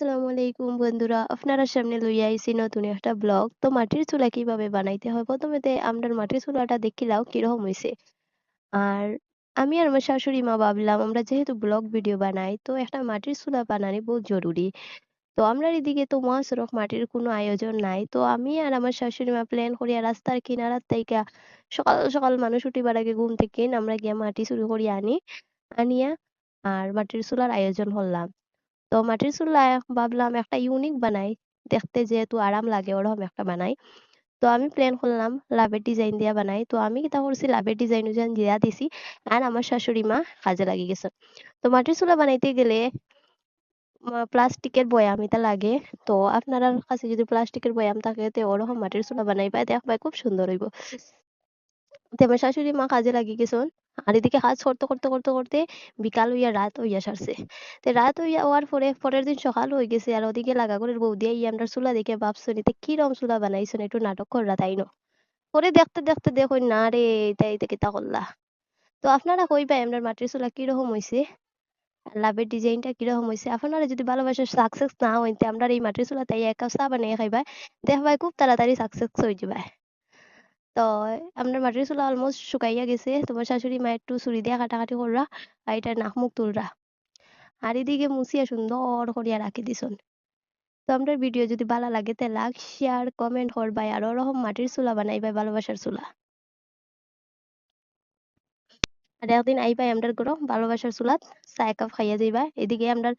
আসসালামু আলাইকুম বন্ধুরা, আপনারা সামনে লইয়া আইছি নতুন একটা ব্লগ। তো মাটির চুলা কিভাবে বানাইতে হয়, প্রথমেতে আমরার মাটির চুলাটা দেখিলাও কিরকম হইছে। আর আমি আর আমার শাশুড়ি মা ভাবলাম আমরা যেহেতু ব্লগ ভিডিও বানাই তো একটা মাটির চুলা বানানি বহুত জরুরি। তো আমরা এদিকে তো মহাসড়ক মাটির কোনো আয়োজন নাই, তো আমি আর আমার শাশুড়ি মা প্ল্যান করিয়া রাস্তার কিনারার থেকে সকাল সকাল মানুষ উঠিবার আগে ঘুম থেকে আমরা গিয়া মাটি চুরি করিয়া আনিয়া আর মাটির চুলার আয়োজন করলাম। তো মাটির চুলায় ভাবলাম একটা ইউনিক বানাই, দেখতে যেহেতু আরাম লাগে ওরকম একটা বানাই। তো আমি প্ল্যান করলাম লাভের ডিজাইন দিয়া বানাই। তো আমি কিতা করছি, লাভের ডিজাইন উজাইন দিয়া দিছি আর আমার শাশুড়ি মা কাজে লাগি গেছে। তো মাটির চুলা বানাইতে গেলে প্লাস্টিকের বয়াম এটা লাগে। তো আপনার কাছে যদি প্লাস্টিকের বয়াম থাকে তো ওরকম মাটির চুলা বানাইবা, দেখবাই খুব সুন্দর হইব। তো আমার শাশুড়ি মা কাজে লাগি গেছেন। আর এদিকে কাজ করতে করতে করতে করতে বিকাল হইয়া রাত হইয়া সারছে। তো রাত হইয়া হওয়ার পরে পরের দিন সকাল হয়ে গেছে, আর ওদিকে লাগা করে বৌদি এই আমরা চুলা দেখে ভাবছেন এতে কিরম চুলা বানাইছেন, একটু নাটক কররা তাই ন। পরে দেখতে দেখতে দেখো না রে, এটাই থেকে তা করলা। তো আপনারা কইবা আমরা মাটির চুলা কিরকম হইছে, আর লাভের ডিজাইনটা কিরকম হইছে। আপনারা যদি ভালোবাসা সাকসেস না হইতে আমরা এই মাটির চুলা তাই এক কাপ চা বানিয়ে খাইবা, দেখবাই খুব তাড়াতাড়ি সাকসেস হয়ে যাবে। তো আপনার মাটির চুলা অলমোস্ট শুকাইয়া গেছে, তোমার শাশুড়ি মা একটু ছুরি দিয়া কাটাকাটি কররা আর এটা নাক মুখ তুলরা, আর এদিকে মুছিয়া সুন্দর করিয়া রাখি দিছন। তো আপনার ভিডিও যদি ভালো লাগে তে লাইক শেয়ার কমেন্ট করবাই, আর ওরকম মাটির চুলা বানাইবাই ভালোবাসার চুলা। আর একদিন আইবাই আমরার ঘরও ভালোবাসার চুলাত চা এক কাপ খাইয়া যাইবা। এদিকে আমরা